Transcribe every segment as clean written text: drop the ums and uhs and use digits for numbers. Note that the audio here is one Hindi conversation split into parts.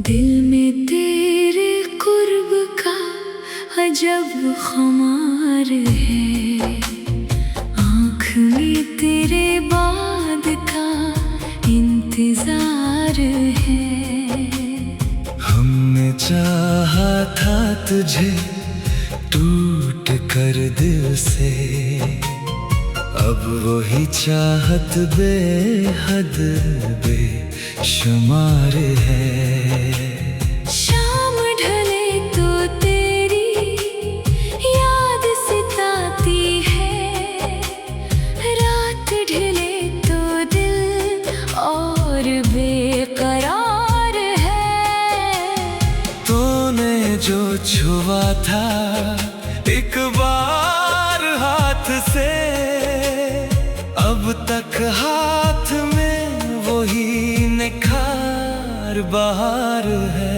दिल में तेरे कुर्ब का अजब खुमार है, आँख में तेरे बाद का इंतजार है। हमने चाहा था तुझे टूट कर दिल से, अब वही चाहत बेहद बेशुमार है। शाम ढले तो तेरी याद सताती है, रात ढले तो दिल और बेकरार है। तूने जो छुआ था एक बार हाथ से, अब तक हाथ में वही निखार बहार है।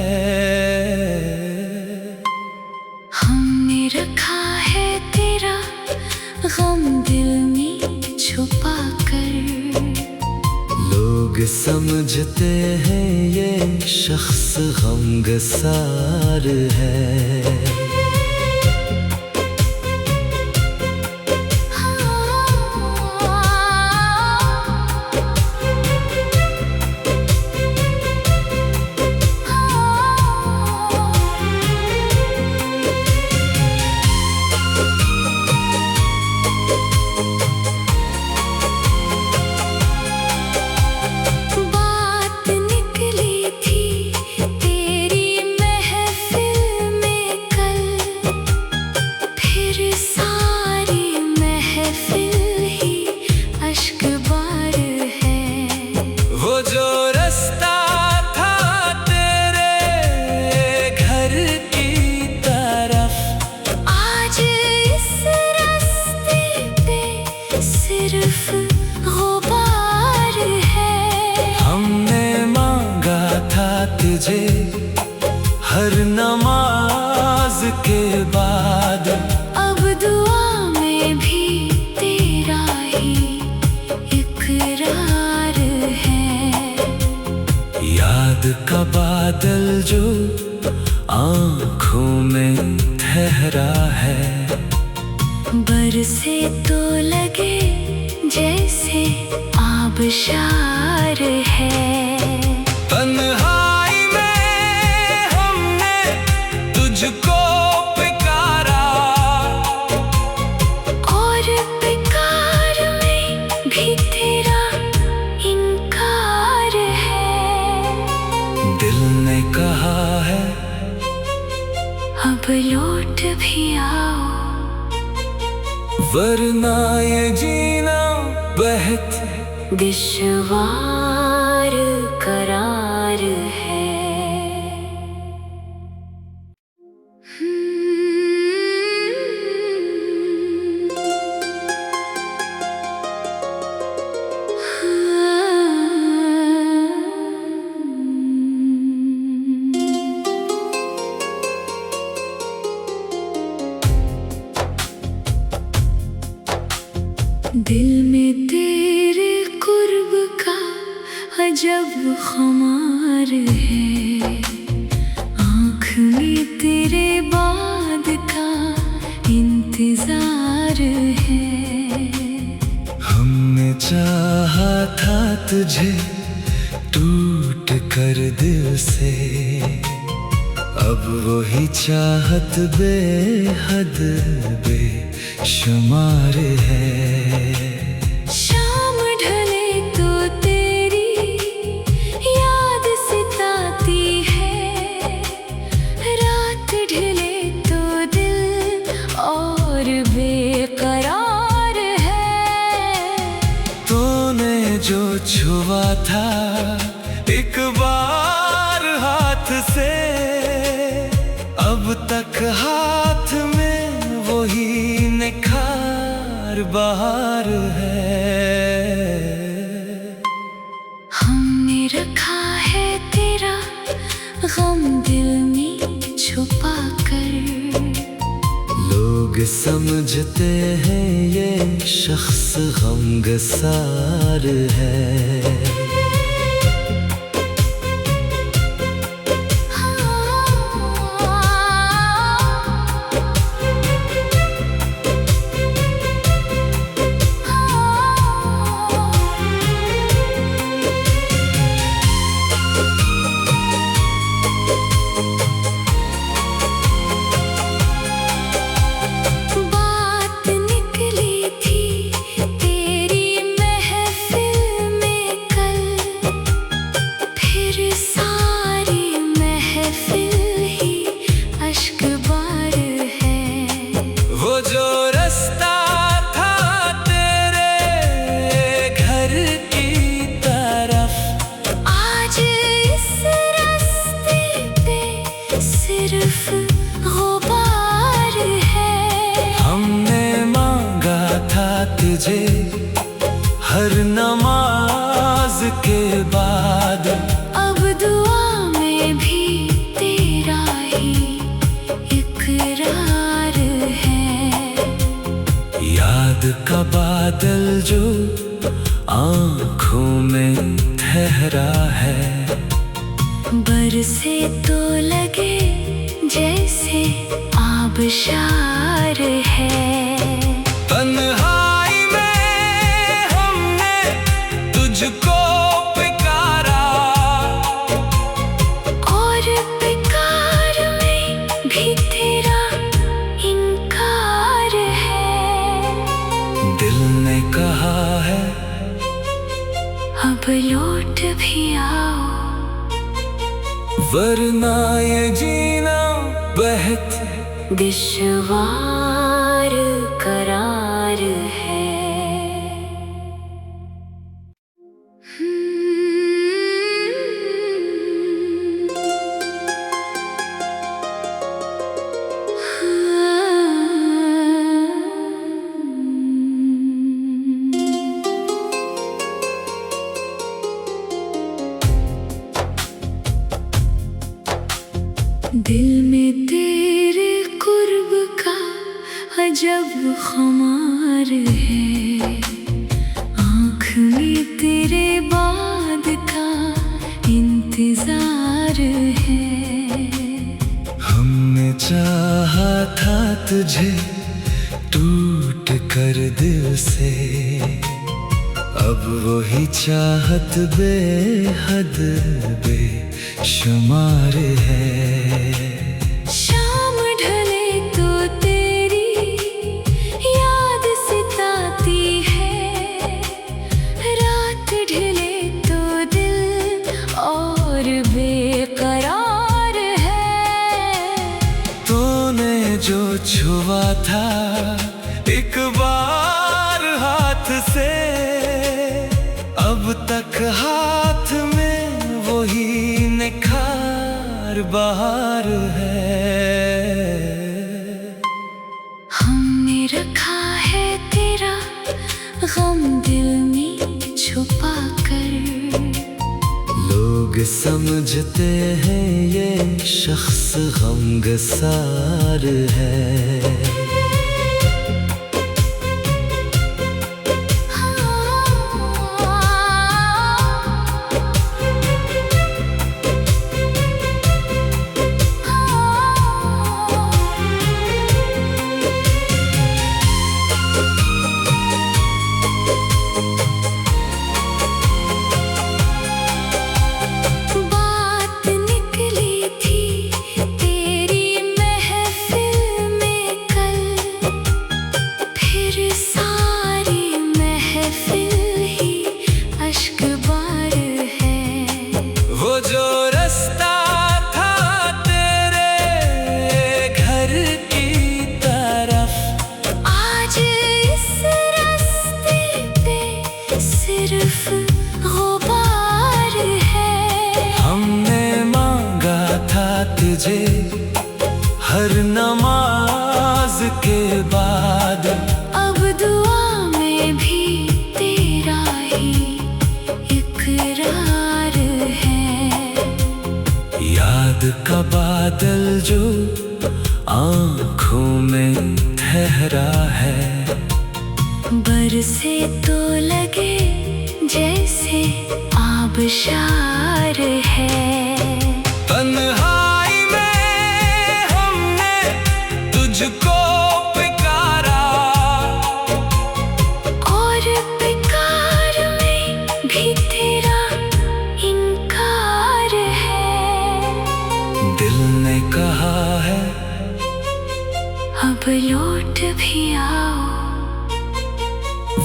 हमने रखा है तेरा गम दिल में छुपा कर, लोग समझते हैं ये शख्स गमगसार है। सिर्फ गुबार है। हमने मांगा था तुझे हर नमाज के बाद, अब दुआ में भी तेरा ही इकरार है। याद का बादल जो आँखों में ठहरा है, बरसे तो लगे जैसे आबशार है। तन्हाई में हमने तुझको पुकारा, और पुकार में भी तेरा इनकार है। दिल ने कहा है अब लौट भी आओ, वरना ये जीना बेहद दुश्वार करार है। दिल में तेरे कुर्ब का अजब खुमार है, आँख में तेरे बाद का इंतजार है। हमने चाहा था तुझे टूट कर दिल से, अब वही चाहत बेहद बेशुमार है। शाम ढले तो तेरी याद सताती है, रात ढले तो दिल और बेकरार है। तूने जो छुआ था एक बार हाथ से, अब तक हाथ में वही निखार बहार है। समझते हैं ये शख्स गमगसार है। तुझे हर नमाज के बाद, अब दुआ में भी तेरा ही इकरार है। याद का बादल जो आँखों में ठहरा है, बरसे तो लगे जैसे आबशार है। तन्हाई में हमने तुझको पुकारा, और पुकार में भी तेरा इनकार है। दिल ने कहा है अब लौट भी आओ, वरना ये जीना बेहद दुश्वार करार है। दिल में तेरे कुर्ब का अजब खुमार है, आँख में तेरे बाद का इंतजार है। हमने चाहा था तुझे टूट कर दिल से, अब वही चाहत बेहद बेशुमार है। शाम ढले तो तेरी याद सताती है, रात ढले तो दिल और बेकरार है। तूने जो छुआ था एक बार हाथ से, अब तक हाथ में वही निखार बहार है। हमने रखा है तेरा गम दिल में छुपा कर, लोग समझते हैं ये शख्स गमगसार है। सिर्फ गुबार है। हमने मांगा था तुझे हर नमाज के बाद, अब दुआ में भी तेरा ही इकरार है। याद का बादल जो आँखों में ठहरा है। बरसे तो लगे जैसे आबशार है। तन्हाई में हमने तुझको पुकारा, और पुकार में भी तेरा इनकार है। दिल ने कहा है अब लौट भी आओ,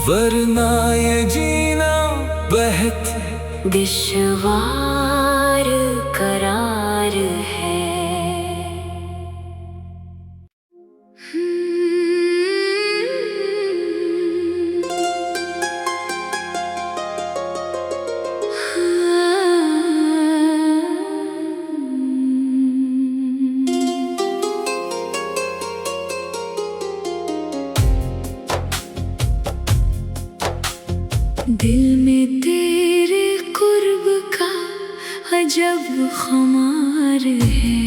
वरना ये जीना बेहद दुश्वार करार है। दिल में तेरे कुर्ब का अजब खुमार है।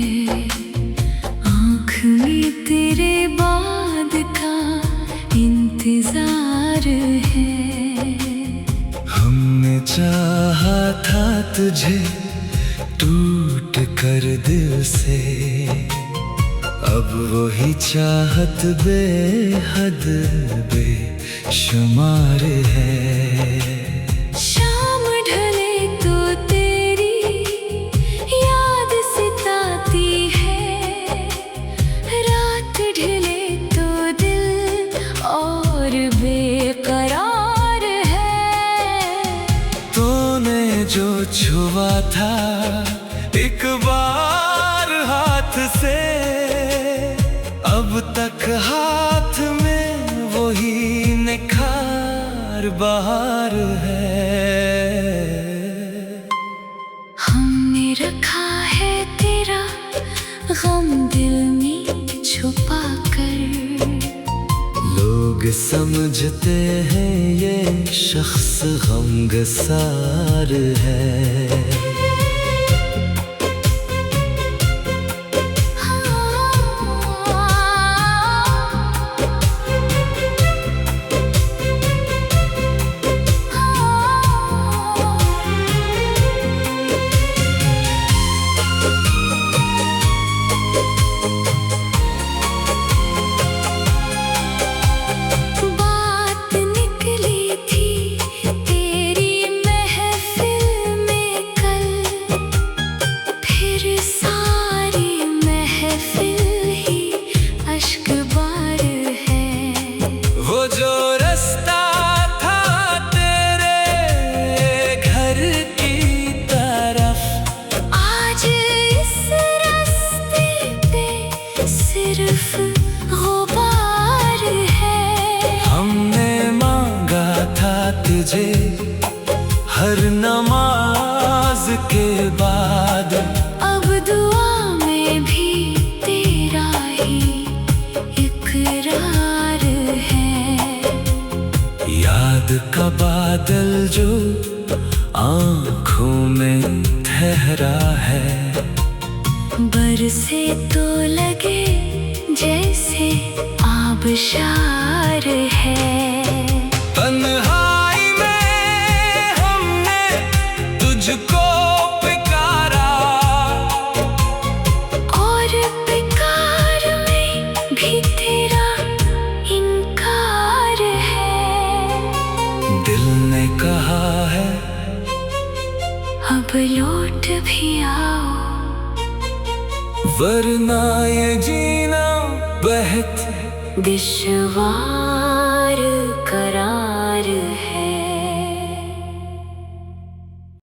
आँख में तेरे बाद का इंतजार है। हमने चाहा था तुझे टूट कर दिल से, अब वही चाहत बेहद बेशुमार है। शाम ढले तो तेरी याद सताती है, रात ढले तो दिल और बेकरार है। तूने जो छुआ था एक बार हाथ से, अब तक हाथ में वही निखार बहार है। हमने रखा है तेरा गम दिल में छुपा कर, लोग समझते हैं ये शख्स गमगसार है। सिर्फ गुबार है। हमने मांगा था तुझे हर नमाज के बाद, अब दुआ में भी तेरा ही इकरार है। याद का बादल जो आँखों में ठहरा है, बरसे तो लगे जैसे आबशार है। तन्हाई में हमने तुझको पुकारा, और पुकार में भी तेरा इनकार है। दिल ने कहा है अब लौट भी आओ, वरना ये जीना बेहद दुश्वार करार है।